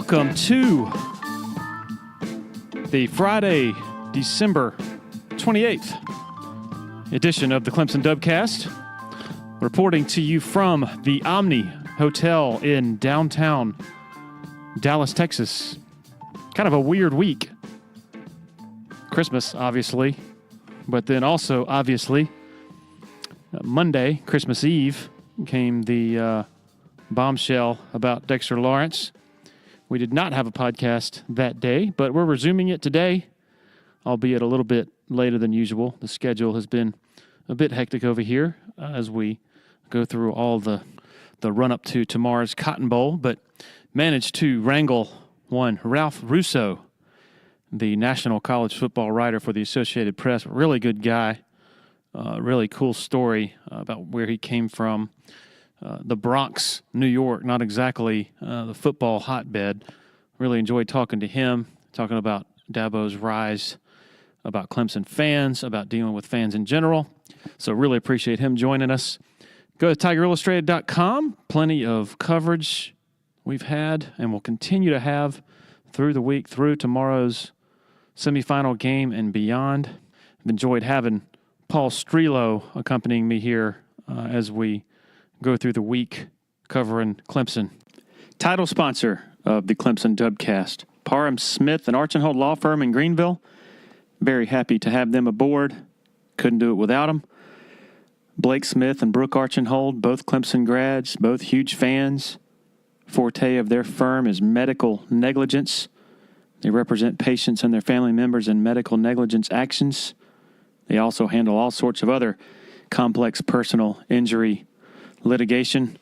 Welcome to the Friday, December 28th edition of the Clemson Dubcast. Reporting to you from the Omni Hotel in downtown Dallas, Texas. Kind of a weird week. Christmas, obviously, but then also, obviously, Monday, Christmas Eve, came the bombshell about Dexter Lawrence. We did not have a podcast that day, but we're resuming it today, albeit a little bit later than usual. The schedule has been a bit hectic over here as we go through all the run-up to tomorrow's Cotton Bowl, but managed to wrangle one Ralph Russo, the national college football writer for the Associated Press. Really good guy. Really cool story about where he came from. The Bronx, New York, not exactly the football hotbed. Really enjoyed talking to him, talking about Dabo's rise, about Clemson fans, about dealing with fans in general. So really appreciate him joining us. Go to TigerIllustrated.com. Plenty of coverage we've had and will continue to have through the week, through tomorrow's semifinal game and beyond. I've enjoyed having Paul Strelo accompanying me here as we go through the week covering Clemson. Title sponsor of the Clemson Dubcast, Parham Smith and Archinhold Law Firm in Greenville. Very happy to have them aboard. Couldn't do it without them. Blake Smith and Brooke Archinhold, both Clemson grads, both huge fans. Forte of their firm is medical negligence. They represent patients and their family members in medical negligence actions. They also handle all sorts of other complex personal injury litigation.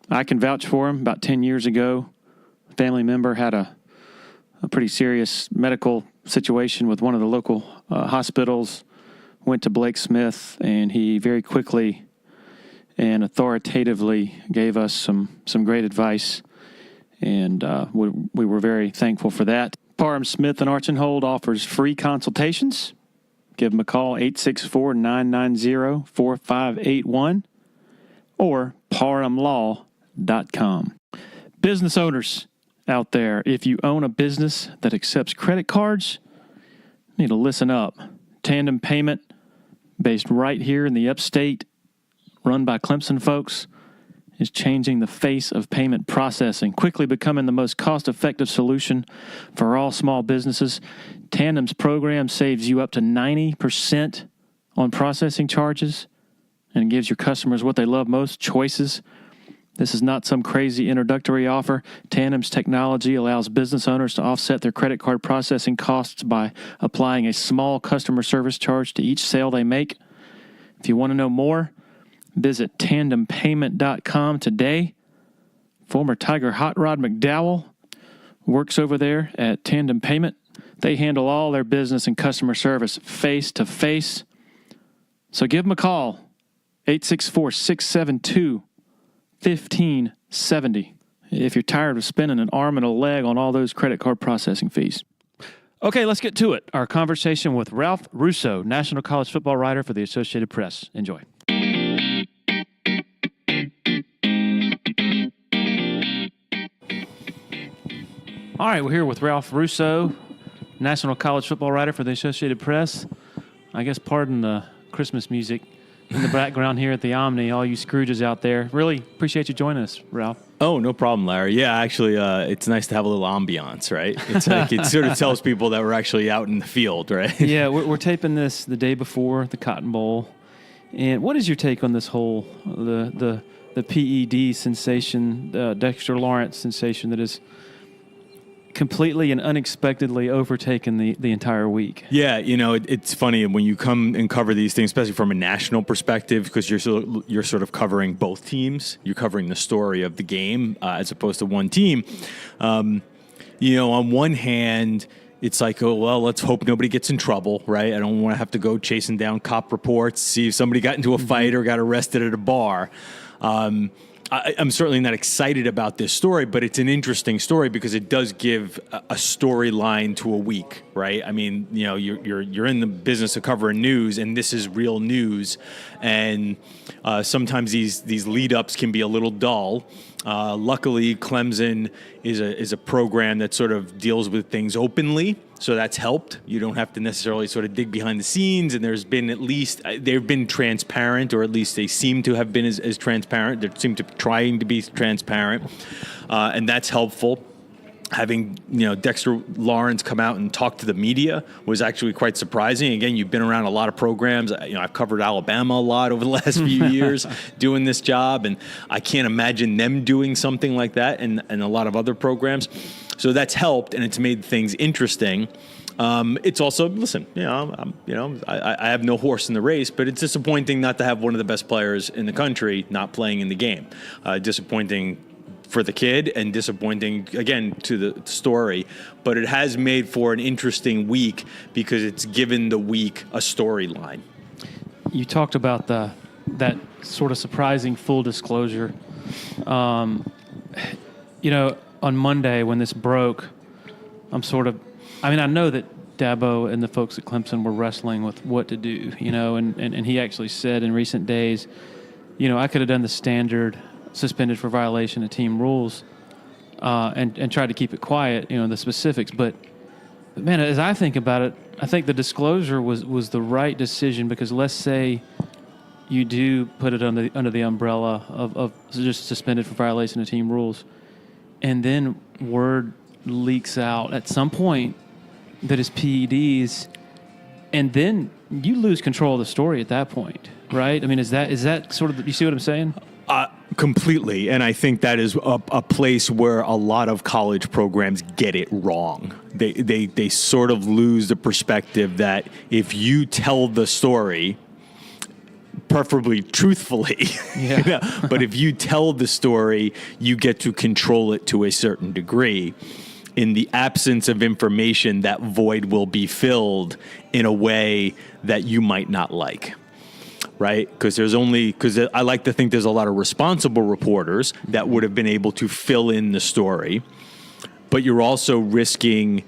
I can vouch for them. About 10 years ago, a family member had a pretty serious medical situation with one of the local hospitals. Went to Blake Smith, and he very quickly and authoritatively gave us some great advice, and we were very thankful for that. Parham Smith and Archinhold offers free consultations. Give them a call, 864-990-4581 or parhamlaw.com. Business owners out there, if you own a business that accepts credit cards, you need to listen up. Tandem Payment, based right here in the upstate, run by Clemson folks, is changing the face of payment processing, quickly becoming the most cost-effective solution for all small businesses. Tandem's program saves you up to 90% on processing charges and gives your customers what they love most, choices. This is not some crazy introductory offer. Tandem's technology allows business owners to offset their credit card processing costs by applying a small customer service charge to each sale they make. If you want to know more, visit tandempayment.com today. Former Tiger Hot Rod McDowell works over there at Tandem Payment. They handle all their business and customer service face-to-face. So give them a call, 864-672-1570, if you're tired of spending an arm and a leg on all those credit card processing fees. Okay, let's get to it. Our conversation with Ralph Russo, national college football writer for the Associated Press. Enjoy. All right, we're here with Ralph Russo, national college football writer for the Associated Press. I guess pardon the Christmas music in the background here at the Omni, all you Scrooges out there. Really appreciate you joining us, Ralph. Oh, no problem, Larry. Yeah, actually, it's nice to have a little ambiance, right? It's like it sort of tells people that we're actually out in the field, right? Yeah, we're taping this the day before the Cotton Bowl. And what is your take on this whole, the PED sensation, Dexter Lawrence sensation that is completely and unexpectedly overtaken the entire week? Yeah, it's funny when you come and cover these things, especially from a national perspective, because you're sort of covering both teams. You're covering the story of the game as opposed to one team. On one hand, it's like, oh, well, let's hope nobody gets in trouble, right? I don't want to have to go chasing down cop reports, see if somebody got into a fight or got arrested at a bar. On I'm certainly not excited about this story, but it's an interesting story because it does give a storyline to a week, right? I mean, you're in the business of covering news, and this is real news, and sometimes these lead ups can be a little dull. Luckily, Clemson is a program that sort of deals with things openly, so that's helped. You don't have to necessarily sort of dig behind the scenes, and there's been they've been transparent, or at least they seem to have been as transparent. They seem to be trying to be transparent, and that's helpful. Having Dexter Lawrence come out and talk to the media was actually quite surprising. Again, you've been around a lot of programs. I've covered Alabama a lot over the last few years doing this job, and I can't imagine them doing something like that in a lot of other programs. So that's helped, and it's made things interesting. It's also, listen, I have no horse in the race, but it's disappointing not to have one of the best players in the country not playing in the game. Disappointing for the kid and disappointing, again, to the story. But it has made for an interesting week because it's given the week a storyline. You talked about that sort of surprising full disclosure. On Monday when this broke, I know that Dabo and the folks at Clemson were wrestling with what to do, and he actually said in recent days, I could have done the standard suspended for violation of team rules and tried to keep it quiet, the specifics. But man, as I think about it, I think the disclosure was the right decision because let's say you do put it under the umbrella of just suspended for violation of team rules, and then word leaks out at some point that it's PEDs, and then you lose control of the story at that point, right? I mean, is that sort of, you see what I'm saying? Completely. And I think that is a place where a lot of college programs get it wrong. They sort of lose the perspective that if you tell the story, preferably truthfully, but if you tell the story, you get to control it to a certain degree. In the absence of information, that void will be filled in a way that you might not like. Right? Because I like to think there's a lot of responsible reporters that would have been able to fill in the story, but you're also risking,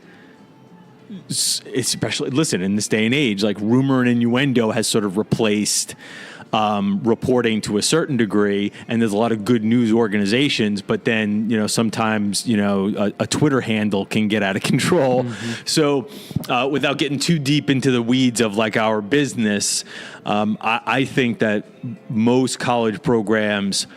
especially, listen, in this day and age, like rumor and innuendo has sort of replaced reporting to a certain degree, and there's a lot of good news organizations, but then, sometimes, a Twitter handle can get out of control. Mm-hmm. So without getting too deep into the weeds of like our business, I think that most college programs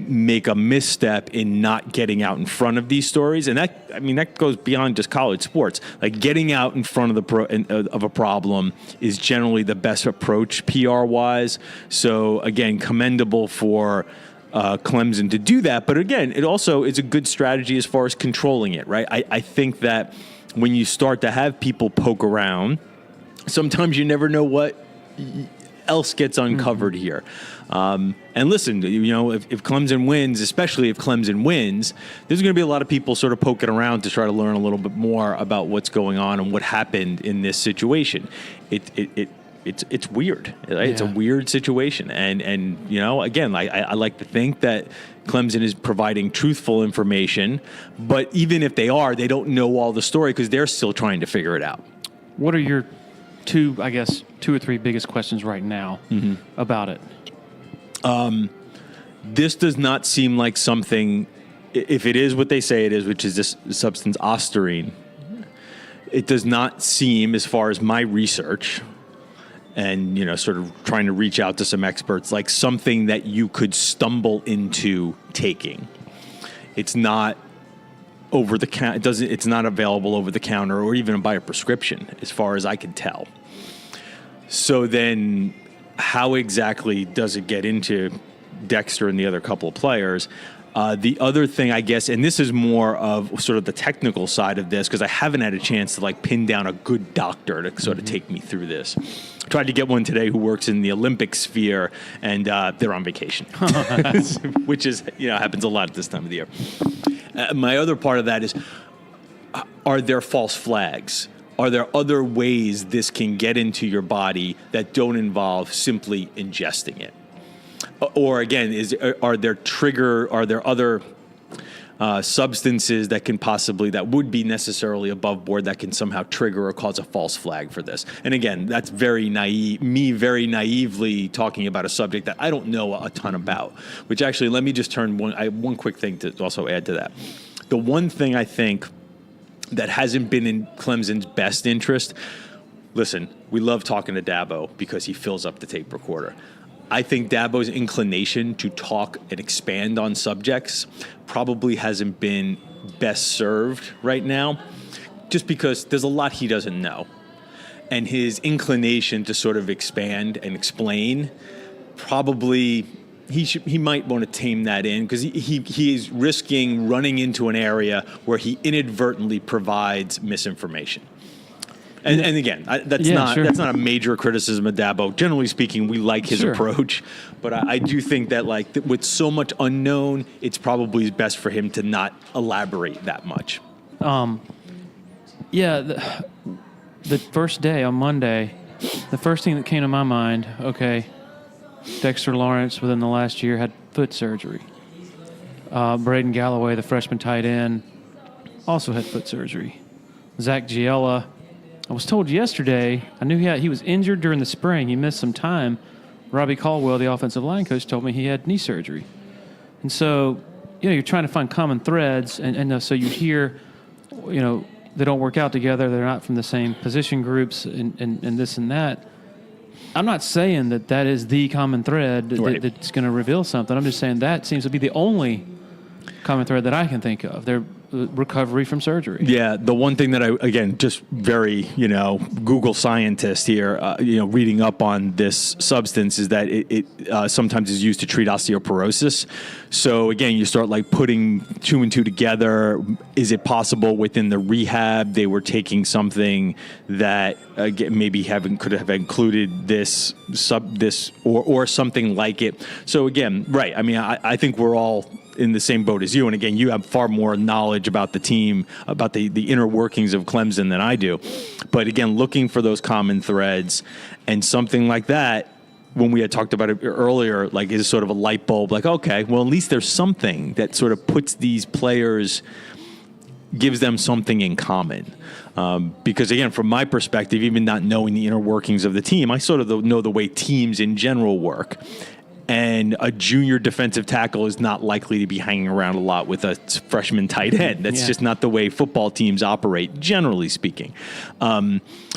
make a misstep in not getting out in front of these stories, and that goes beyond just college sports. Like getting out in front of a problem is generally the best approach PR wise. So again, commendable for Clemson to do that, but again, it also is a good strategy as far as controlling it. Right? I think that when you start to have people poke around, sometimes you never know what else gets uncovered here. And listen, if Clemson wins, especially if Clemson wins, there's going to be a lot of people sort of poking around to try to learn a little bit more about what's going on and what happened in this situation. It's weird. Right? Yeah. It's a weird situation. And again, I like to think that Clemson is providing truthful information, but even if they are, they don't know all the story because they're still trying to figure it out. What are your two or three biggest questions right now about it? This does not seem like something, if it is what they say it is, which is this substance ostarine, it does not seem, as far as my research and, sort of trying to reach out to some experts, like something that you could stumble into taking. It's not over the counter. It's not available over the counter or even by a prescription, as far as I can tell. So then how exactly does it get into Dexter and the other couple of players? The other thing, I guess, and this is more of sort of the technical side of this, because I haven't had a chance to like pin down a good doctor to sort of take me through this. I tried to get one today who works in the Olympic sphere, and they're on vacation, which is, happens a lot at this time of the year. My other part of that is, are there false flags? Are there other ways this can get into your body that don't involve simply ingesting it? or again, are there other substances that would be necessarily above board that can somehow trigger or cause a false flag for this? And again, that's very naively talking about a subject that I don't know a ton about, which actually, let me just one quick thing to also add to that. The one thing I think that hasn't been in Clemson's best interest, listen, we love talking to Dabo because he fills up the tape recorder. I think Dabo's inclination to talk and expand on subjects probably hasn't been best served right now, just because there's a lot he doesn't know. And his inclination to sort of expand and explain, probably he might want to tame that in, because he is risking running into an area where he inadvertently provides misinformation. And again, that's not a major criticism of Dabo. Generally speaking, we like his approach, but I do think that with so much unknown, it's probably best for him to not elaborate that much. The first day on Monday, the first thing that came to my mind, okay, Dexter Lawrence within the last year had foot surgery. Braden Galloway, the freshman tight end, also had foot surgery. Zach Giella, I was told yesterday, I knew he was injured during the spring. He missed some time. Robbie Caldwell, the offensive line coach, told me he had knee surgery. And so, you're trying to find common threads. And so you hear, they don't work out together. They're not from the same position groups and this and that. I'm not saying that is the common thread that's going to reveal something. I'm just saying that seems to be the only common thread that I can think of. Their recovery from surgery. Yeah, the one thing that just very, Google scientist here, reading up on this substance is that it sometimes is used to treat osteoporosis. So again, you start putting two and two together. Is it possible within the rehab they were taking something that maybe could have included this or something like it? So again, right. I mean, I think we're all in the same boat as you. And again, you have far more knowledge about the team, about the inner workings of Clemson than I do. But again, looking for those common threads and something like that, when we had talked about it earlier, is sort of a light bulb, okay, well, at least there's something that sort of puts these players, gives them something in common. Because again, from my perspective, even not knowing the inner workings of the team, I sort of know the way teams in general work. And a junior defensive tackle is not likely to be hanging around a lot with a freshman tight end. That's just not the way football teams operate, generally speaking.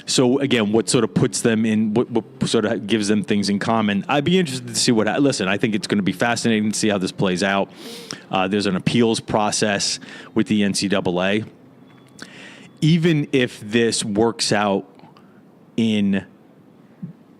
So again, what sort of puts them in, what sort of gives them things in common? I'd be interested to see listen, I think it's going to be fascinating to see how this plays out. There's an appeals process with the NCAA. Even if this works out in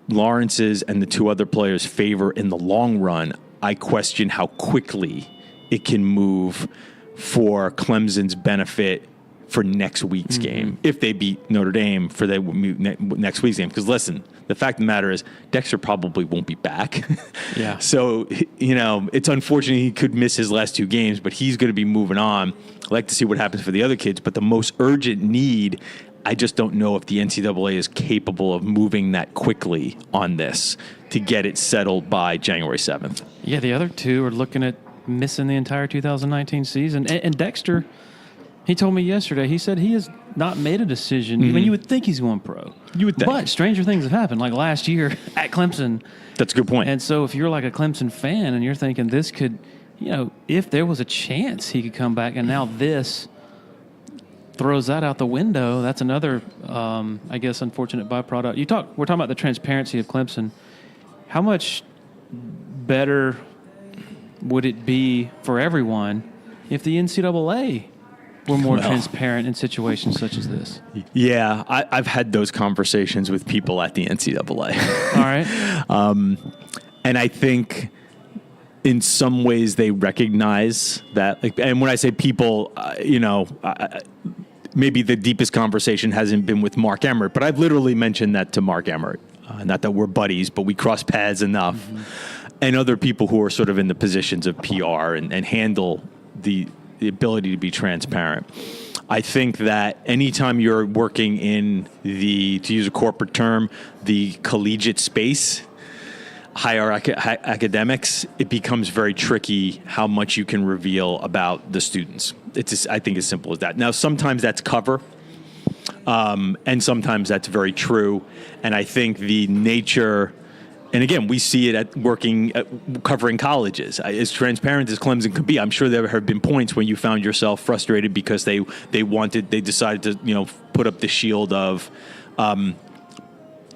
Lawrence's and the two other players' favor in the long run, I question how quickly it can move for Clemson's benefit for next week's game, if they beat Notre Dame for the next week's game. Because listen, the fact of the matter is Dexter probably won't be back. Yeah. So, it's unfortunate he could miss his last two games, but he's going to be moving on. I'd like to see what happens for the other kids, but the most urgent need, I just don't know if the NCAA is capable of moving that quickly on this to get it settled by January 7th. Yeah, the other two are looking at missing the entire 2019 season. And Dexter, he told me yesterday, he said he has not made a decision. Mm-hmm. I mean, you would think he's going pro. You would think. But stranger things have happened, like last year at Clemson. That's a good point. And so if you're like a Clemson fan and you're thinking this could, if there was a chance he could come back, and now this throws that out the window. That's another, unfortunate byproduct. We're talking about the transparency of Clemson. How much better would it be for everyone if the NCAA were more transparent in situations such as this? Yeah, I've had those conversations with people at the NCAA. All right. And I think in some ways they recognize that. And when I say people, maybe the deepest conversation hasn't been with Mark Emmert, but I've literally mentioned that to Mark Emmert. Not that we're buddies, but we cross paths enough. Mm-hmm. And other people who are sort of in the positions of PR and handle the ability to be transparent. I think that anytime you're working in to use a corporate term, the collegiate space, academics, it becomes very tricky how much you can reveal about the students. It's just, I think, as simple as that. Now, sometimes that's cover, and sometimes that's very true. And I think the nature, and again, we see it covering colleges. As transparent as Clemson could be, I'm sure there have been points when you found yourself frustrated because they decided to put up the shield of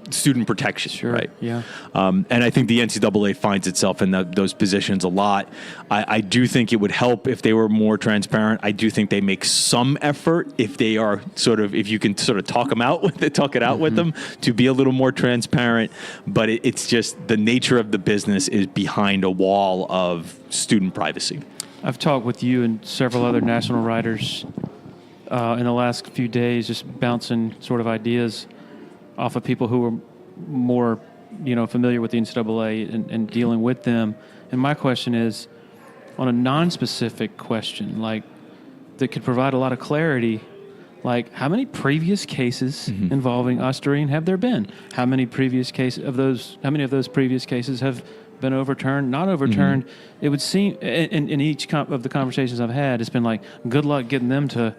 student protection, sure, right? Yeah. And I think the NCAA finds itself in those positions a lot. I do think it would help if they were more transparent. I do think they make some effort if they are if you can sort of talk it out with them to be a little more transparent. But it's just the nature of the business is behind a wall of student privacy. I've talked with you and several other national writers in the last few days, just bouncing sort of ideas off of people who are more, familiar with the NCAA and dealing with them. And my question is, on a non-specific question, like that could provide a lot of clarity, like how many previous cases involving Osterine have there been? How many previous cases of those previous cases have been overturned, not overturned? It would seem, in each of the conversations I've had, it's been like, good luck getting them to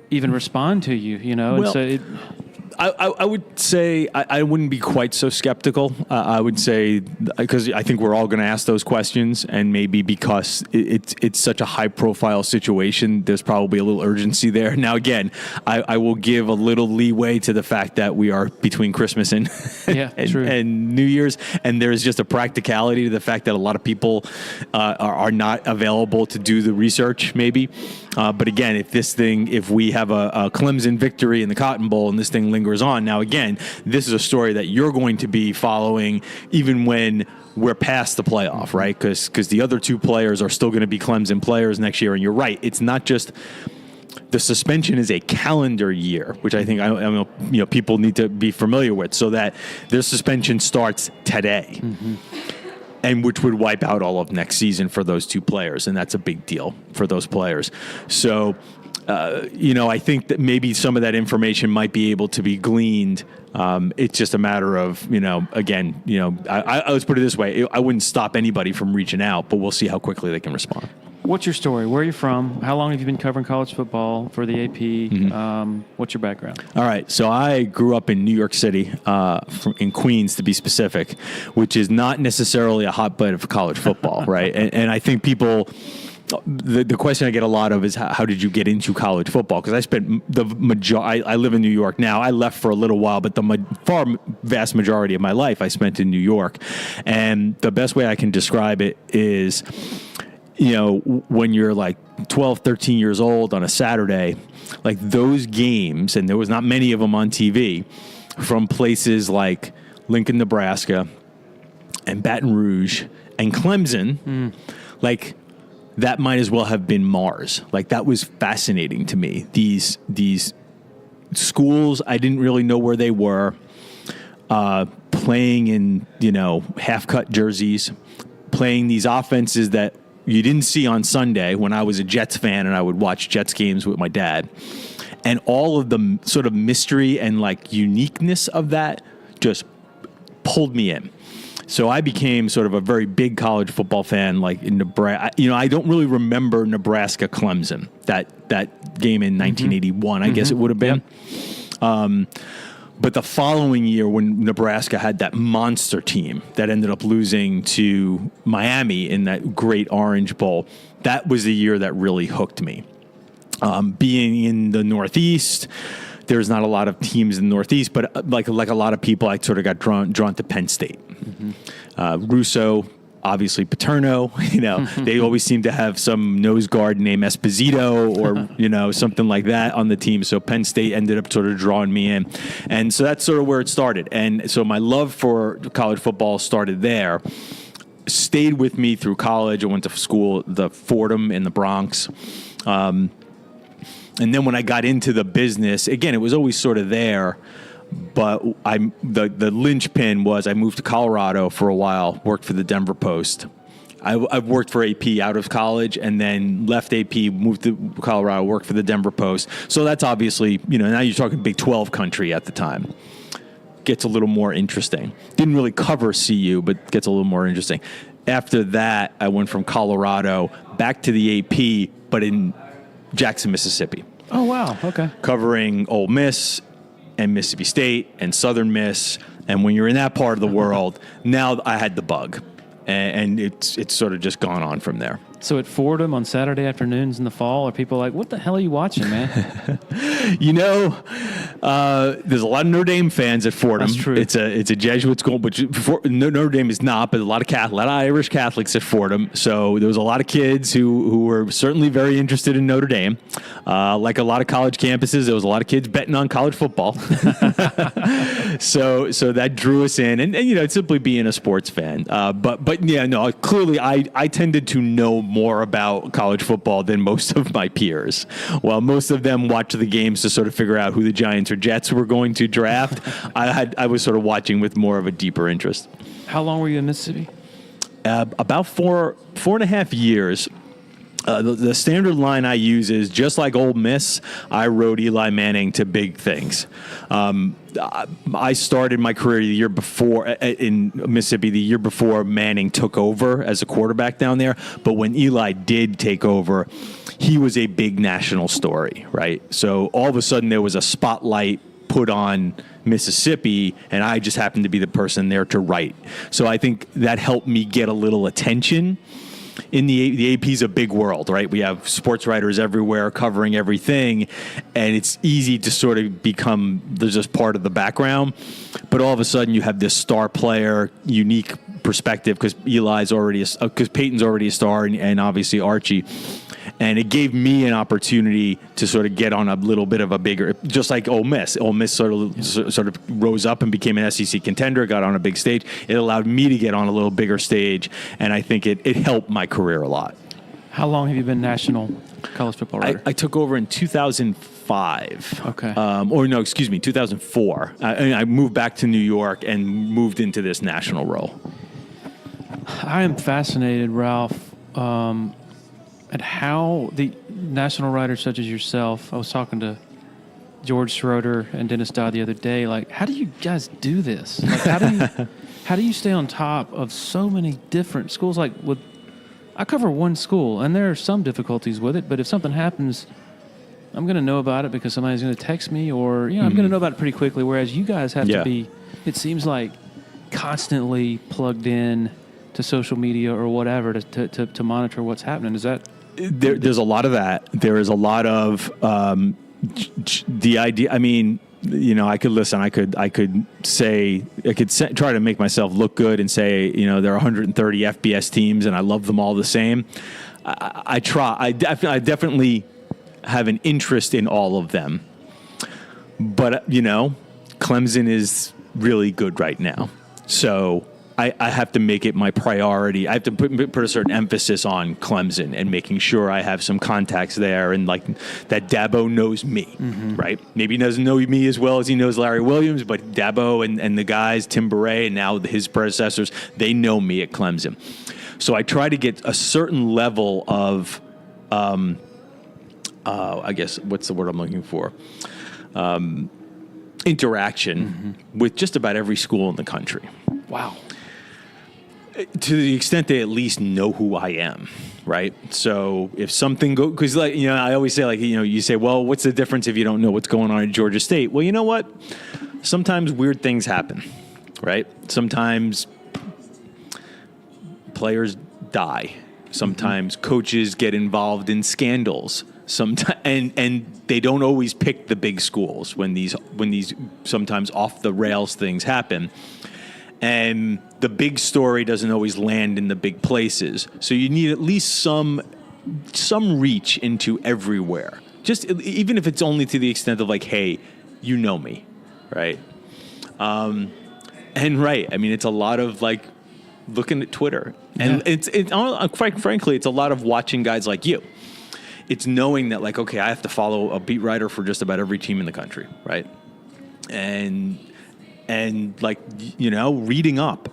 even respond to you, Well, and so I would say I wouldn't be quite so skeptical. I would say, because I think we're all going to ask those questions, and maybe because it's such a high-profile situation, there's probably a little urgency there. Now, again, I will give a little leeway to the fact that we are between Christmas and and New Year's, and there's just a practicality to the fact that a lot of people are not available to do the research, maybe. But again, if we have a Clemson victory in the Cotton Bowl and this thing lingers on, now again, this is a story that you're going to be following even when we're past the playoff, right? Because the other two players are still going to be Clemson players next year. And you're right, it's not just the suspension is a calendar year, which I think people need to be familiar with, so that their suspension starts today. And which would wipe out all of next season for those two players. And that's a big deal for those players. So, I think that maybe some of that information might be able to be gleaned. It's just a matter of, let's put it this way. I wouldn't stop anybody from reaching out, but we'll see how quickly they can respond. What's your story? Where are you from? How long have you been covering college football for the AP? What's your background? All right. So I grew up in New York City, in Queens to be specific, which is not necessarily a hotbed of college football, right? And I think people... The question I get a lot of is how did you get into college football? Because I spent I live in New York now. I left for a little while, but the vast majority of my life I spent in New York. And the best way I can describe it is, when you're like 12, 13 years old on a Saturday, like those games, and there was not many of them on TV, from places like Lincoln, Nebraska, and Baton Rouge, and Clemson, like that might as well have been Mars. Like that was fascinating to me. These schools, I didn't really know where they were, playing in, half-cut jerseys, playing these offenses that you didn't see on Sunday when I was a Jets fan and I would watch Jets games with my dad. And all of the sort of mystery and like uniqueness of that just pulled me in. So I became sort of a very big college football fan, like in Nebraska. I don't really remember Nebraska Clemson, that game in 1981, I guess it would have been. Yep. But the following year, when Nebraska had that monster team that ended up losing to Miami in that great Orange Bowl, that was the year that really hooked me. Being in the Northeast, there's not a lot of teams in the Northeast, but like a lot of people, I sort of got drawn to Penn State. Russo, obviously Paterno, they always seem to have some nose guard named Esposito or, something like that on the team. So Penn State ended up sort of drawing me in. And so that's sort of where it started. And so my love for college football started there, stayed with me through college. I went to school, the Fordham in the Bronx. And then when I got into the business, again, it was always sort of there. But the linchpin was I moved to Colorado for a while, worked for the Denver Post. I've worked for AP out of college and then left AP, moved to Colorado, worked for the Denver Post. So that's obviously, now you're talking Big 12 country at the time. gets a little more interesting. Didn't really cover CU, but gets a little more interesting. After that, I went from Colorado back to the AP, but in Jackson, Mississippi. Oh, wow. Okay. Covering Ole Miss and Mississippi State and Southern Miss. And when you're in that part of the world, now I had the bug. And it's sort of just gone on from there. So at Fordham on Saturday afternoons in the fall, are people like, what the hell are you watching, man? There's a lot of Notre Dame fans at Fordham. That's true. It's a Jesuit school, but Notre Dame is not, but a lot of Irish Catholics at Fordham. So there was a lot of kids who were certainly very interested in Notre Dame. Like a lot of college campuses, there was a lot of kids betting on college football. So that drew us in, and it's simply being a sports fan. But yeah, no, clearly I tended to know more about college football than most of my peers. While most of them watched the games to sort of figure out who the Giants or Jets were going to draft, I was sort of watching with more of a deeper interest. How long were you in Mississippi? About 4.5 years. The standard line I use is, just like Ole Miss, I rode Eli Manning to big things. I started my career the year before in Mississippi, the year before Manning took over as a quarterback down there. But when Eli did take over, he was a big national story, right? So all of a sudden there was a spotlight put on Mississippi, and I just happened to be the person there to write. So I think that helped me get a little attention. In the AP is a big world, right? We have sports writers everywhere covering everything, and it's easy to sort of become just part of the background. But all of a sudden, you have this star player, unique perspective, because because Peyton's already a star, and obviously Archie. And it gave me an opportunity to sort of get on a little bit of a bigger, just like Ole Miss. Ole Miss sort of rose up and became an SEC contender, got on a big stage. It allowed me to get on a little bigger stage, and I think it helped my career a lot. How long have you been national college football writer? I took over in 2005. Okay. 2004. I moved back to New York and moved into this national role. I am fascinated, Ralph, at how the national writers such as yourself, I was talking to George Schroeder and Dennis Dodd the other day, like, how do you guys do this? Like, how do you stay on top of so many different schools? Like, I cover one school, and there are some difficulties with it, but if something happens, I'm going to know about it because somebody's going to text me, or, I'm going to know about it pretty quickly, whereas you guys have to be, it seems like, constantly plugged in to social media or whatever to monitor what's happening. Is that... There's a lot of that. There is a lot of the idea. I mean, I could listen. I could try to make myself look good and say, there are 130 FBS teams and I love them all the same. I try. I definitely have an interest in all of them. But Clemson is really good right now, so I have to make it my priority. I have to put a certain emphasis on Clemson and making sure I have some contacts there, and like that Dabo knows me, right? Maybe he doesn't know me as well as he knows Larry Williams, but Dabo and the guys, Tim Beret and now his predecessors, they know me at Clemson. So I try to get a certain level of, I guess, what's the word I'm looking for? Interaction with just about every school in the country. Wow. To the extent they at least know who I am, right? So if something goes, because I always say you say, well, what's the difference if you don't know what's going on at Georgia State? Well, you know what? Sometimes weird things happen, right? Sometimes players die. Sometimes coaches get involved in scandals. Sometimes, and they don't always pick the big schools when these sometimes off the rails things happen. And the big story doesn't always land in the big places. So you need at least some reach into everywhere. Just even if it's only to the extent of like, hey, you know me, right? And right, I mean, it's a lot of like looking at Twitter, and it's quite frankly, it's a lot of watching guys like you. It's knowing that like, okay, I have to follow a beat writer for just about every team in the country, right? And like, reading up.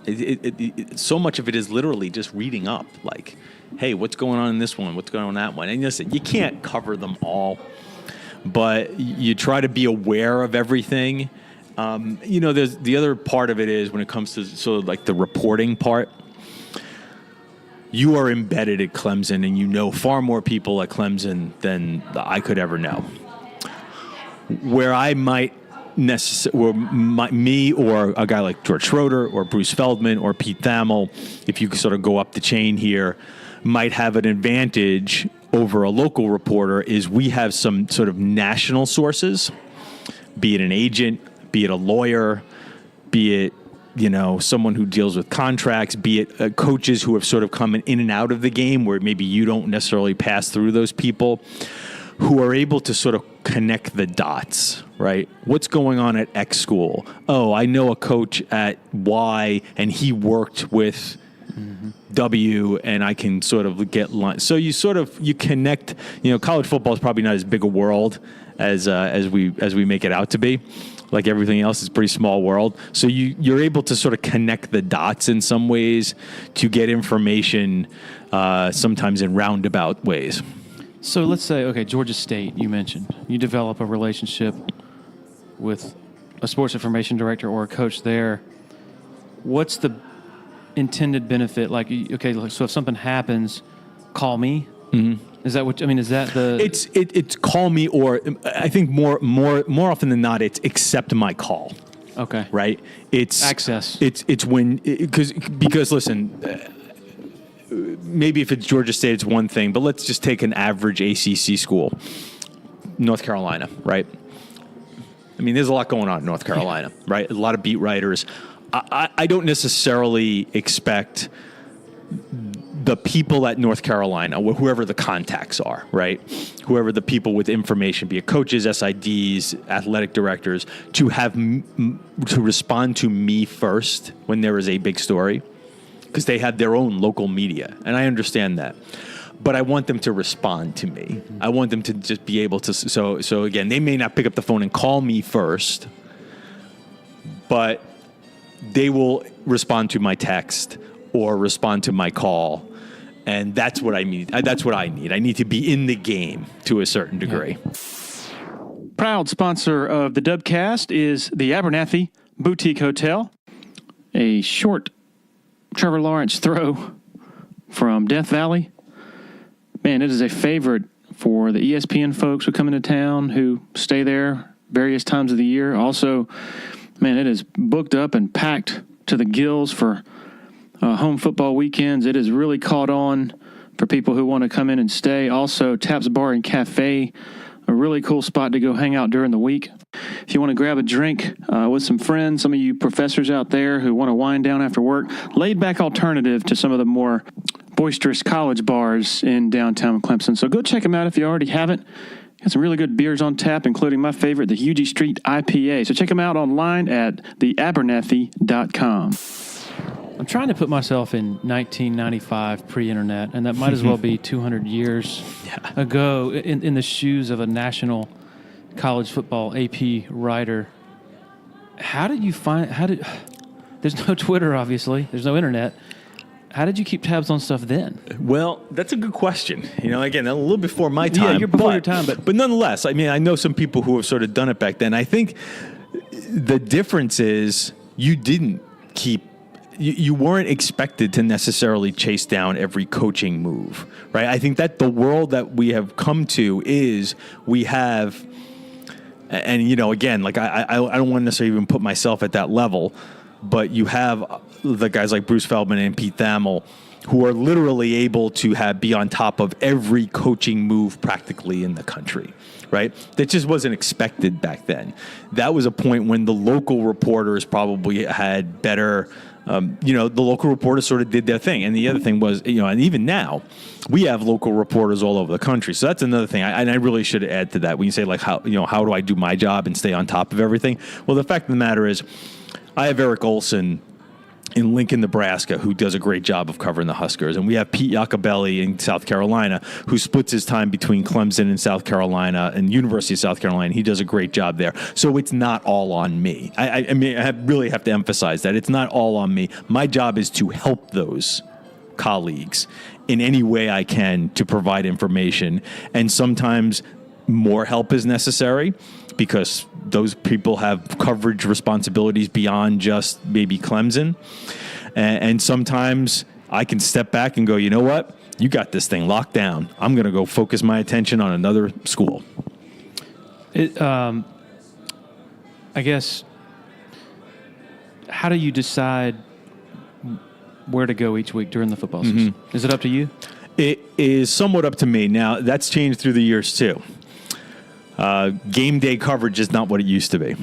So much of it is literally just reading up. Like, hey, what's going on in this one? What's going on in that one? And listen, you can't cover them all, but you try to be aware of everything. There's the other part of it is when it comes to sort of like the reporting part. You are embedded at Clemson, and you know far more people at Clemson than I could ever know. Where I might me or a guy like George Schroeder or Bruce Feldman or Pete Thamel, if you sort of go up the chain here, might have an advantage over a local reporter is we have some sort of national sources, be it an agent, be it a lawyer, be it someone who deals with contracts, be it coaches who have sort of come in and out of the game where maybe you don't necessarily pass through those people, who are able to sort of connect the dots, right? What's going on at X school? Oh, I know a coach at Y, and he worked with W, and I can sort of get line. So you connect. College football is probably not as big a world as we make it out to be. Like everything else, it's a pretty small world. So you're able to sort of connect the dots in some ways to get information, sometimes in roundabout ways. So let's say, okay, Georgia State, you mentioned. You develop a relationship with a sports information director or a coach there. What's the intended benefit? Like, okay, so if something happens, call me? Mm-hmm. Is that what, is that the... It's call me, or I think more often than not, it's accept my call. Okay. Right? It's... Access. It's when... Because listen... Maybe if it's Georgia State, it's one thing, but let's just take an average ACC school. North Carolina, right? There's a lot going on in North Carolina, right? A lot of beat writers. I don't necessarily expect the people at North Carolina, whoever the contacts are, right? Whoever the people with information, be it coaches, SIDs, athletic directors, to respond to me first when there is a big story. Because they have their own local media, and I understand that. But I want them to respond to me. Mm-hmm. I want them to just be able to. So again, they may not pick up the phone and call me first, but they will respond to my text or respond to my call, and that's what I need. That's what I need. I need to be in the game to a certain degree. Yeah. Proud sponsor of the Dubcast is the Abernathy Boutique Hotel, a short Trevor Lawrence throw from Death Valley. Man, it is a favorite for the ESPN folks who come into town, who stay there various times of the year. Also, man, it is booked up and packed to the gills for home football weekends. It has really caught on for people who want to come in and stay. Also, Taps Bar and Cafe, a really cool spot to go hang out during the week. If you want to grab a drink with some friends, some of you professors out there who want to wind down after work, laid-back alternative to some of the more boisterous college bars in downtown Clemson. So go check them out if you already haven't. Got some really good beers on tap, including my favorite, the Hugie Street IPA. So check them out online at theabernathy.com. I'm trying to put myself in 1995 pre-internet, and that might as well be 200 years ago in the shoes of a national college football AP writer. There's no Twitter, obviously. There's no internet. How did you keep tabs on stuff then? Well, that's a good question. Again, a little before my time. Yeah, you're before your time. But nonetheless, I know some people who have sort of done it back then. I think the difference is you didn't keep... You weren't expected to necessarily chase down every coaching move, right? I think that the world that we have come to is we have... And, again, like I don't want to necessarily even put myself at that level, but you have the guys like Bruce Feldman and Pete Thamel who are literally able to be on top of every coaching move practically in the country, right? That just wasn't expected back then. That was a point when the local reporters probably had better... the local reporters sort of did their thing. And the other thing was, and even now, we have local reporters all over the country. So that's another thing. I really should add to that. When you say, like, how do I do my job and stay on top of everything? Well, the fact of the matter is, I have Eric Olson in Lincoln, Nebraska, who does a great job of covering the Huskers. And we have Pete Iacobelli in South Carolina, who splits his time between Clemson and South Carolina and University of South Carolina. He does a great job there. So it's not all on me. I really have to emphasize that. It's not all on me. My job is to help those colleagues in any way I can to provide information. And sometimes more help is necessary. because those people have coverage responsibilities beyond just maybe Clemson. And sometimes I can step back and go, you know what? You got this thing locked down. I'm going to go focus my attention on another school. I guess, how do you decide where to go each week during the football season? Is it up to you? It is somewhat up to me. Now, that's changed through the years, too. Game day coverage is not what it used to be,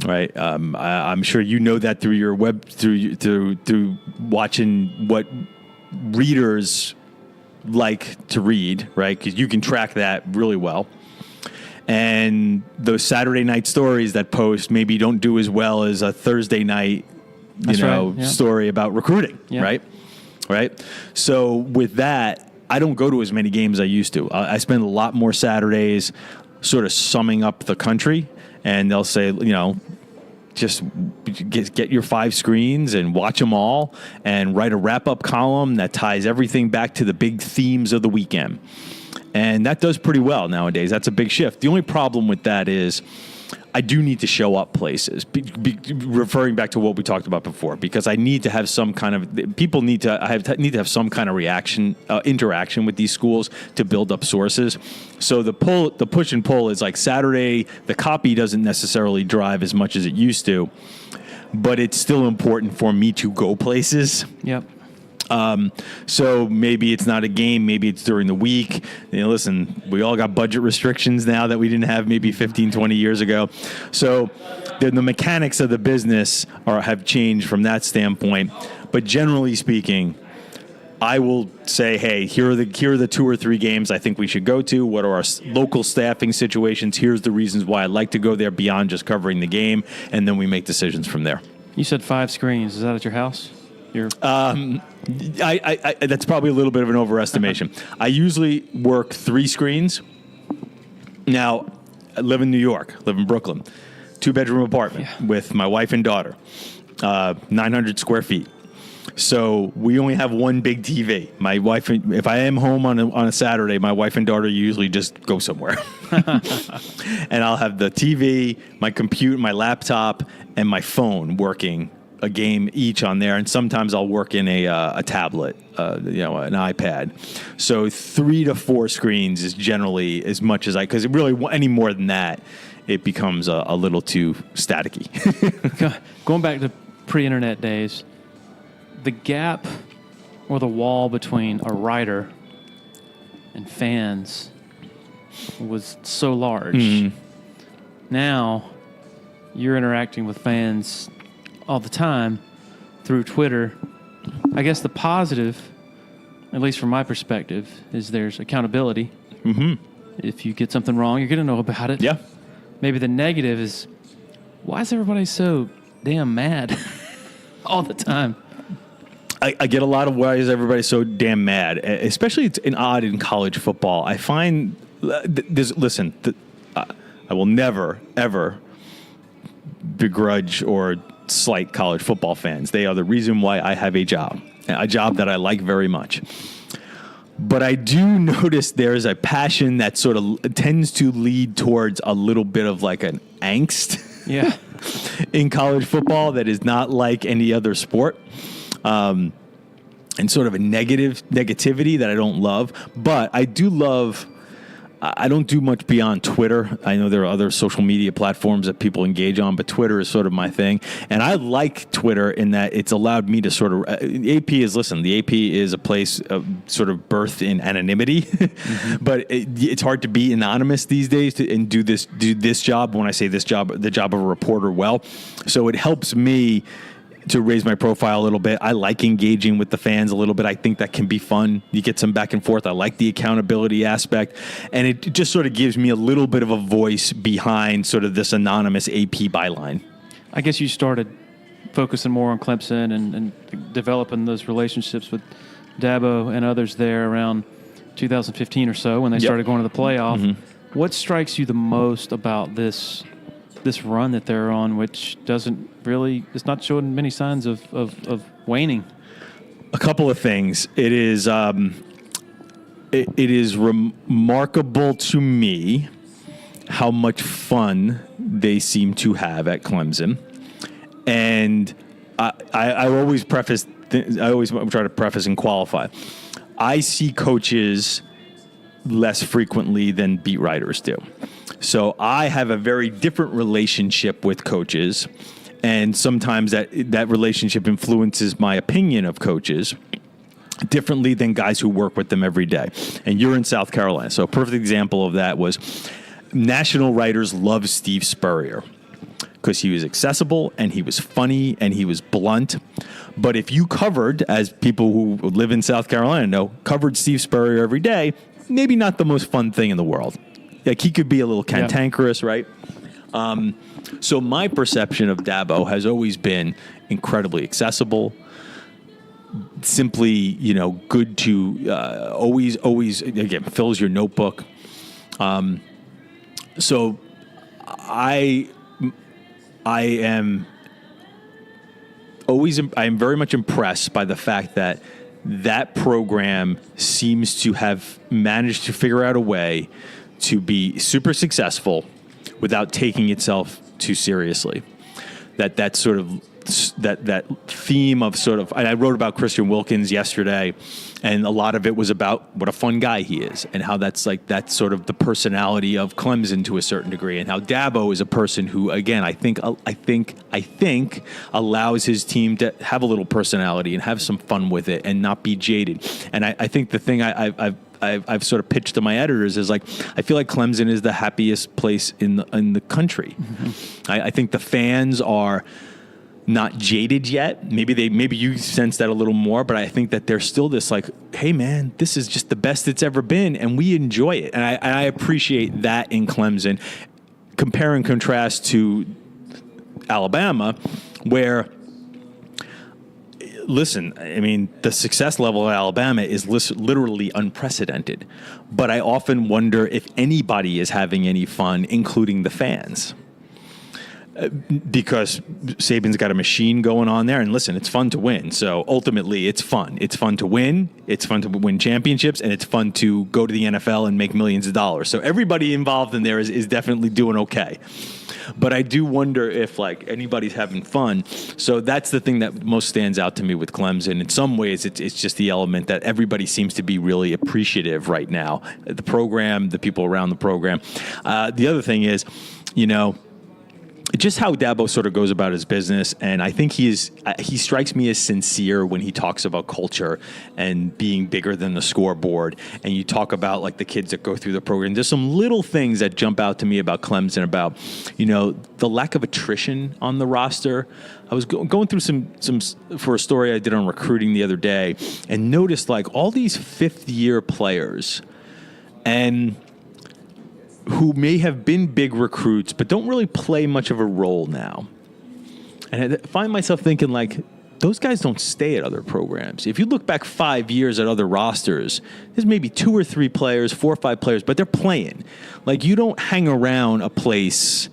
right? I'm sure you know that through your through watching what readers like to read, right? Because you can track that really well. And those Saturday night stories that post maybe don't do as well as a Thursday night, story about recruiting, right? Right. So with that, I don't go to as many games as I used to. I spend a lot more Saturdays sort of summing up the country, and they'll say, just get your 5 screens and watch them all and write a wrap-up column that ties everything back to the big themes of the weekend. And that does pretty well nowadays. That's a big shift. The only problem with that is I do need to show up places, referring back to what we talked about before, because I need to have some kind of, people need to have some kind of interaction with these schools to build up sources. So the push and pull is like Saturday, the copy doesn't necessarily drive as much as it used to, but it's still important for me to go places. Yep. So maybe it's not a game, maybe it's during the week. Listen, we all got budget restrictions now that we didn't have maybe 15, 20 years ago. So the mechanics of the business have changed from that standpoint. But generally speaking, I will say, hey, here are the 2 or 3 games I think we should go to. What are our local staffing situations? Here's the reasons why I'd like to go there beyond just covering the game. And then we make decisions from there. You said 5 screens. Is that at your house? That's probably a little bit of an overestimation. I usually work 3 screens. Now, I live in New York, live in Brooklyn, 2-bedroom apartment with my wife and daughter, 900 square feet. So we only have one big TV. My wife, if I am home on a Saturday, my wife and daughter usually just go somewhere. And I'll have the TV, my computer, my laptop, and my phone working a game each on there, and sometimes I'll work in a tablet, an iPad. So 3 to 4 screens is generally as much as because really any more than that, it becomes a little too staticky. Going back to pre-internet days, the gap or the wall between a writer and fans was so large. Now you're interacting with fans all the time through Twitter. I guess the positive, at least from my perspective, is there's accountability. If you get something wrong, you're going to know about it. Yeah. Maybe the negative is, why is everybody so damn mad all the time? I get a lot of why is everybody so damn mad, especially it's odd in college football. I find, I will never, ever begrudge or slight college football fans. They are the reason why I have a job that I like very much. But I do notice there's a passion that sort of tends to lead towards a little bit of like an angst in college football that is not like any other sport. And sort of a negativity that I don't love. But I do love, I don't do much beyond Twitter. I know there are other social media platforms that people engage on, but Twitter is sort of my thing. And I like Twitter in that it's allowed me to sort of, the AP is a place of sort of birth in anonymity, but it's hard to be anonymous these days and do this job. When I say this job, the job of a reporter well. So it helps me to raise my profile a little bit. I like engaging with the fans a little bit. I think that can be fun. You get some back and forth. I like the accountability aspect. And it just sort of gives me a little bit of a voice behind sort of this anonymous AP byline. I guess you started focusing more on Clemson and developing those relationships with Dabo and others there around 2015 or so when they started going to the playoff. What strikes you the most about this run that they're on, which it's not showing many signs of waning? A couple of things. It is remarkable to me how much fun they seem to have at Clemson. And I always preface, I always try to preface and qualify. I see coaches less frequently than beat writers do. So I have a very different relationship with coaches, and sometimes that relationship influences my opinion of coaches differently than guys who work with them every day. And you're in South Carolina. So a perfect example of that was national writers love Steve Spurrier because he was accessible and he was funny and he was blunt. But if you covered, as people who live in South Carolina know, covered Steve Spurrier every day, maybe not the most fun thing in the world. Like, he could be a little cantankerous, right? So my perception of Dabo has always been incredibly accessible, simply, good to always, again, fills your notebook. So I am very much impressed by the fact that program seems to have managed to figure out a way to be super successful without taking itself too seriously. That sort of that theme of sort of, I wrote about Christian Wilkins yesterday, and a lot of it was about what a fun guy he is and how that's sort of the personality of Clemson to a certain degree, and how Dabo is a person who, again, I think allows his team to have a little personality and have some fun with it and not be jaded. And I think the thing I've sort of pitched to my editors is, like, I feel like Clemson is the happiest place in the country. Mm-hmm. I think the fans are not jaded yet. Maybe you sense that a little more, but I think that there's still this, like, hey man, this is just the best it's ever been, and we enjoy it. And I appreciate that in Clemson. Compare and contrast to Alabama, where, listen, I mean, the success level of Alabama is literally unprecedented. But I often wonder if anybody is having any fun, including the fans. Because Saban's got a machine going on there. And listen, it's fun to win. So ultimately, it's fun. It's fun to win. It's fun to win championships. And it's fun to go to the NFL and make millions of dollars. So everybody involved in there is definitely doing okay. But I do wonder if, like, anybody's having fun. So that's the thing that most stands out to me with Clemson. In some ways, it's just the element that everybody seems to be really appreciative right now. The program, the people around the program. The other thing is, just how Dabo sort of goes about his business, and I think he strikes me as sincere when he talks about culture and being bigger than the scoreboard. And you talk about, like, the kids that go through the program. There's some little things that jump out to me about Clemson, about the lack of attrition on the roster. I was going through some for a story I did on recruiting the other day, and noticed, like, all these fifth-year players, and who may have been big recruits but don't really play much of a role now. And I find myself thinking, like, those guys don't stay at other programs. If you look back 5 years at other rosters, there's maybe 2 or 3 players, 4 or 5 players, but they're playing. Like, you don't hang around a place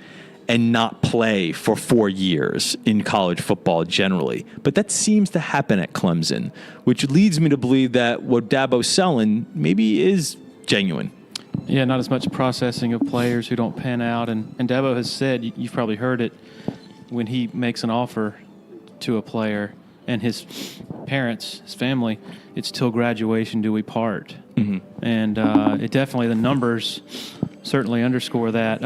and not play for 4 years in college football generally. But that seems to happen at Clemson, which leads me to believe that what Dabo's selling maybe is genuine. Yeah, not as much processing of players who don't pan out. And Dabo has said, you've probably heard it, when he makes an offer to a player and his parents, his family, it's till graduation do we part. Mm-hmm. And it definitely, the numbers certainly underscore that.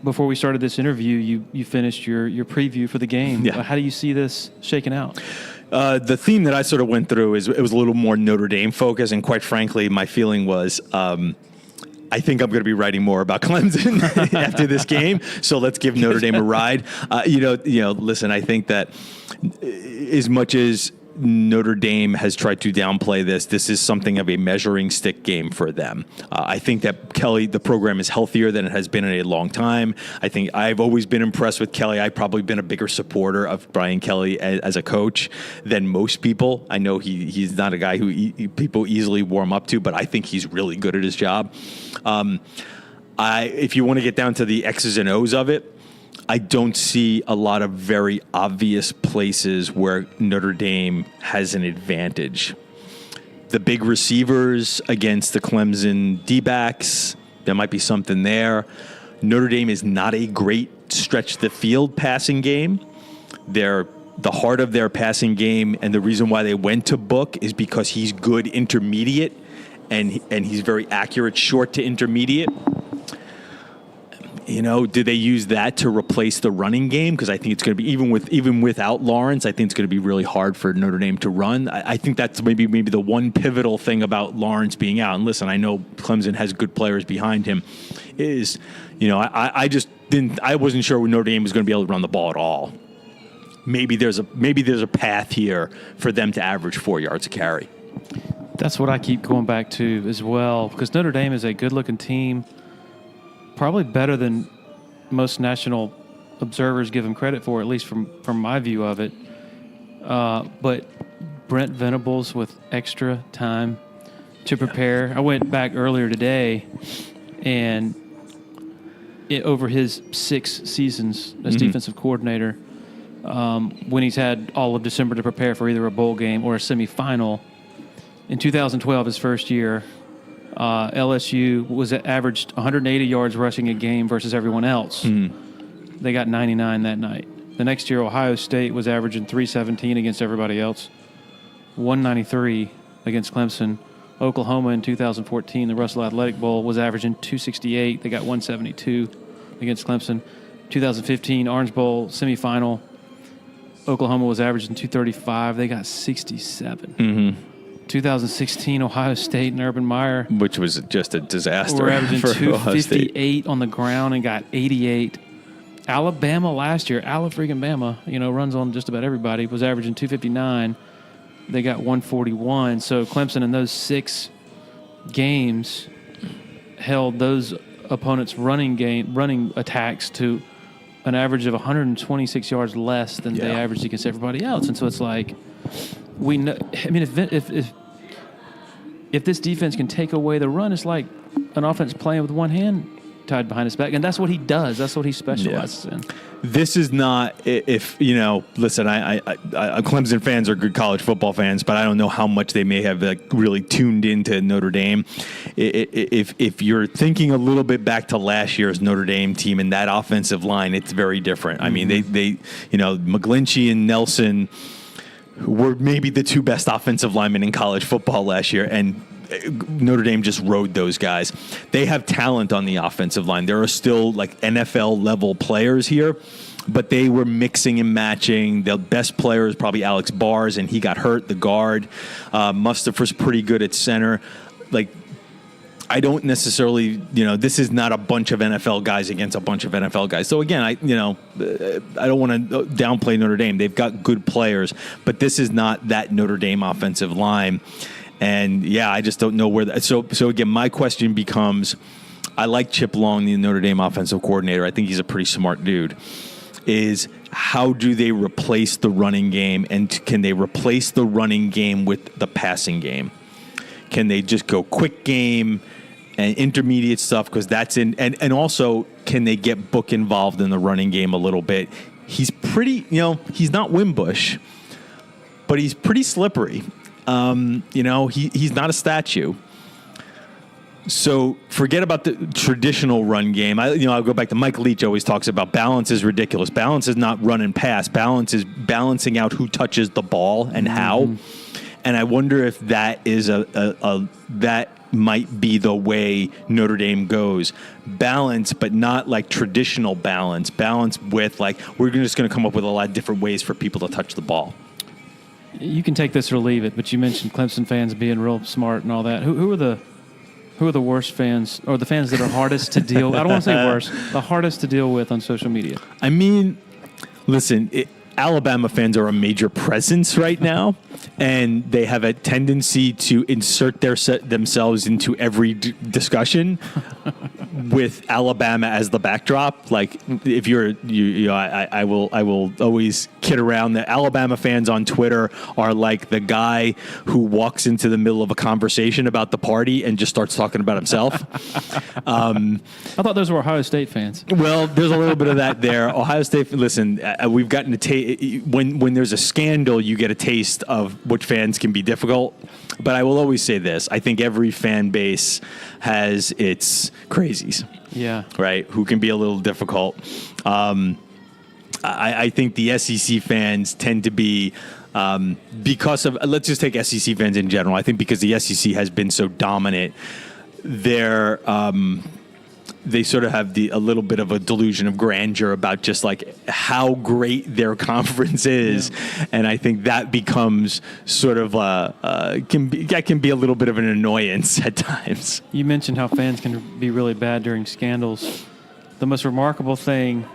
Before we started this interview, you finished your preview for the game. Yeah. How do you see this shaking out? The theme that I sort of went through it was a little more Notre Dame focused, and quite frankly, my feeling was I think I'm going to be writing more about Clemson after this game. So let's give Notre Dame a ride. Listen, I think that as much as Notre Dame has tried to downplay this is something of a measuring stick game for them. I think that Kelly, the program is healthier than it has been in a long time. I think I've always been impressed with Kelly. I've probably been a bigger supporter of Brian Kelly as a coach than most people. I know he's not a guy who people easily warm up to, but I think he's really good at his job. If you want to get down to the X's and O's of it, I don't see a lot of very obvious places where Notre Dame has an advantage. The big receivers against the Clemson D-backs, There might be something there. Notre Dame is not a great stretch the field passing game. They're the heart of their passing game, and the reason why they went to Book is because he's good intermediate, and he's very accurate short to intermediate. Do they use that to replace the running game? Because I think it's going to be even without Lawrence, I think it's going to be really hard for Notre Dame to run. I think that's maybe the one pivotal thing about Lawrence being out. And listen, I know Clemson has good players behind him. I wasn't sure Notre Dame was going to be able to run the ball at all. Maybe there's a path here for them to average 4 yards a carry. That's what I keep going back to as well, because Notre Dame is a good-looking team, probably better than most national observers give them credit for, at least from my view of it. But Brent Venables with extra time to prepare. I went back earlier today, and over his 6 seasons as defensive coordinator, when he's had all of December to prepare for either a bowl game or a semifinal. In 2012, his first year, LSU was averaged 180 yards rushing a game versus everyone else. They got 99 that night. The next year, Ohio State was averaging 317 against everybody else, 193 against Clemson. Oklahoma in 2014, the Russell Athletic Bowl, was averaging 268. They got 172 against Clemson. 2015, Orange Bowl semifinal, Oklahoma was averaging 235. They got 67. 2016, Ohio State and Urban Meyer, which was just a disaster. Were averaging for 258 on the ground and got 88. Alabama last year, Bama, runs on just about everybody, was averaging 259. They got 141. So Clemson in those 6 games held those opponents' running attacks to an average of 126 yards less than they averaged against everybody else. And so it's like, we know. I mean, if this defense can take away the run, it's like an offense playing with one hand tied behind his back, and that's what he does. That's what he specializes in. This is not, listen, I Clemson fans are good college football fans, but I don't know how much they may have really tuned into Notre Dame. If you're thinking a little bit back to last year's Notre Dame team and that offensive line, it's very different. I mean, they McGlinchey and Nelson were maybe the 2 best offensive linemen in college football last year, and Notre Dame just rode those guys. They have talent on the offensive line. There are still NFL level players here, but they were mixing and matching. The best player is probably Alex Bars, and he got hurt, the guard. Mustafa's pretty good at center. I don't necessarily, this is not a bunch of NFL guys against a bunch of NFL guys. So again, I don't want to downplay Notre Dame. They've got good players, but this is not that Notre Dame offensive line. And I just don't know where that. So again, my question becomes, I like Chip Long, the Notre Dame offensive coordinator. I think he's a pretty smart dude. Is how do they replace the running game, and can they replace the running game with the passing game? Can they just go quick game and intermediate stuff? Because that's in, and also, can they get Book involved in the running game a little bit? He's pretty, he's not Wimbush, but he's pretty slippery. He's not a statue. So forget about the traditional run game. I'll go back to Mike Leach always talks about balance is ridiculous. Balance is not run and pass. Balance is balancing out who touches the ball and how. And I wonder if that is that might be the way Notre Dame goes. Balance, but not like traditional balance. Balance with we're just going to come up with a lot of different ways for people to touch the ball. You can take this or leave it, but you mentioned Clemson fans being real smart and all that. Who are the worst fans, or the fans that are hardest to deal? I don't want to say worst, the hardest to deal with on social media. I mean, listen, Alabama fans are a major presence right now, and they have a tendency to insert themselves into every discussion with Alabama as the backdrop. If I will always kid around that Alabama fans on Twitter are like the guy who walks into the middle of a conversation about the party and just starts talking about himself. I thought those were Ohio State fans. Well, there's a little bit of that there. Ohio State, listen, we've gotten to when there's a scandal, you get a taste of what fans can be difficult. But I will always say this: I think every fan base has its crazies. Yeah. Right. Who can be a little difficult. I think the SEC fans tend to be. Because of, let's just take SEC fans in general. I think because the SEC has been so dominant, they sort of have a little bit of a delusion of grandeur about just like how great their conference is, and I think that becomes sort of can be a little bit of an annoyance at times. You mentioned how fans can be really bad during scandals. The most remarkable thing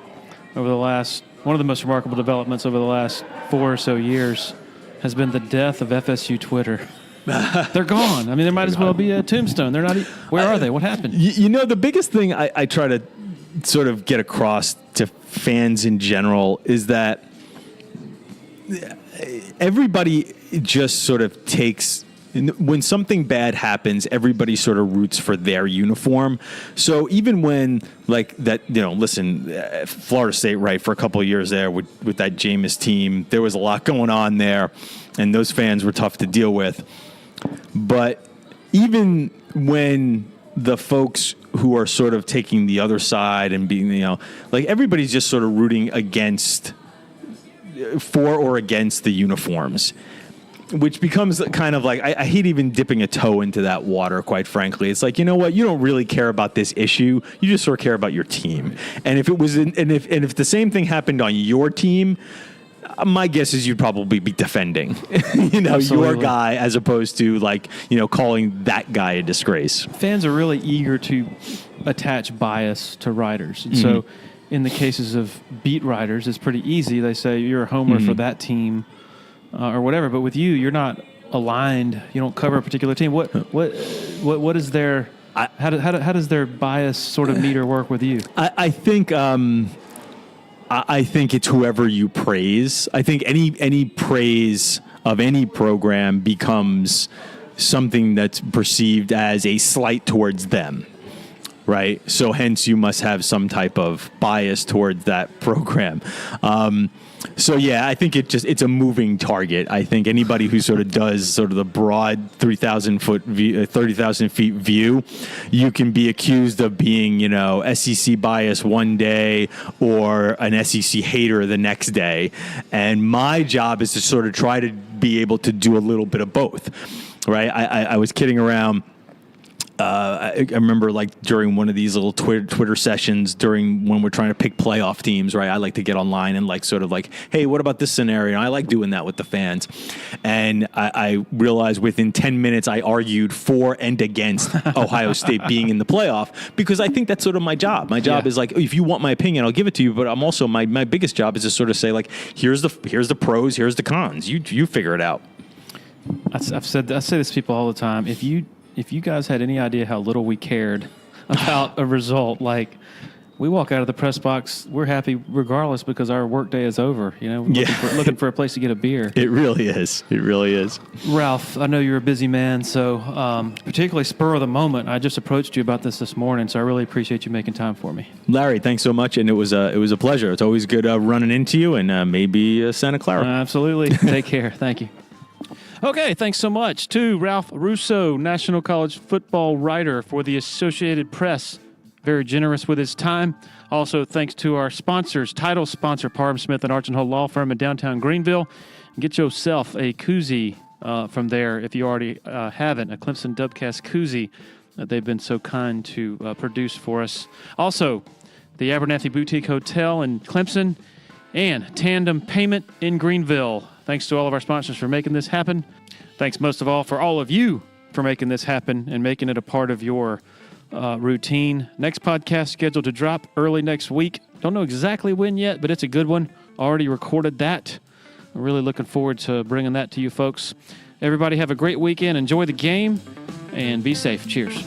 one of the most remarkable developments over the last 4 or so years has been the death of FSU Twitter. They're gone. I mean, there might as well be a tombstone. They're not. Where are they? What happened? The biggest thing I try to sort of get across to fans in general is that everybody just sort of takes. When something bad happens, everybody sort of roots for their uniform. So even when, like, that, Florida State, right, for a couple of years there with that Jameis team, there was a lot going on there, and those fans were tough to deal with. But even when the folks who are sort of taking the other side and being, everybody's just sort of rooting for or against the uniforms. Which becomes kind of like, I hate even dipping a toe into that water, quite frankly. It's like, you know what? You don't really care about this issue. You just sort of care about your team. And if it was, if the same thing happened on your team, my guess is you'd probably be defending, your guy as opposed to calling that guy a disgrace. Fans are really eager to attach bias to writers. And so in the cases of beat writers, it's pretty easy. They say you're a homer for that team. Or whatever, but with you, you're not aligned. You don't cover a particular team. What is their? How does their bias sort of meter work with you? I think it's whoever you praise. I think any praise of any program becomes something that's perceived as a slight towards them. Right. So hence you must have some type of bias towards that program. I think it's a moving target. I think anybody who sort of does sort of the broad 30,000 feet view, you can be accused of being, SEC bias one day or an SEC hater the next day. And my job is to sort of try to be able to do a little bit of both. Right. I was kidding around. I remember during one of these little Twitter sessions when we're trying to pick playoff teams, right? I like to get online and hey, what about this scenario? I like doing that with the fans. And I realized within 10 minutes, I argued for and against Ohio State being in the playoff because I think that's sort of my job. My job is if you want my opinion, I'll give it to you. But I'm also, my biggest job is to sort of say here's the pros, here's the cons. You figure it out. I say this to people all the time. If you guys had any idea how little we cared about a result, we walk out of the press box, we're happy regardless because our workday is over. Looking for a place to get a beer. It really is. It really is. Ralph, I know you're a busy man, so particularly spur of the moment, I just approached you about this morning, so I really appreciate you making time for me. Larry, thanks so much, and it was a pleasure. It's always good running into you, and maybe Santa Clara. Absolutely. Take care. Thank you. Okay, thanks so much to Ralph Russo, National College Football writer for the Associated Press. Very generous with his time. Also, thanks to our sponsors, title sponsor, Parham Smith and Arch & Hull Law Firm in downtown Greenville. Get yourself a koozie from there if you already haven't, a Clemson Dubcast koozie that they've been so kind to produce for us. Also, the Abernathy Boutique Hotel in Clemson and Tandem Payment in Greenville. Thanks to all of our sponsors for making this happen. Thanks most of all for all of you for making this happen and making it a part of your routine. Next podcast scheduled to drop early next week. Don't know exactly when yet, but it's a good one. Already recorded that. I'm really looking forward to bringing that to you folks. Everybody have a great weekend. Enjoy the game and be safe. Cheers.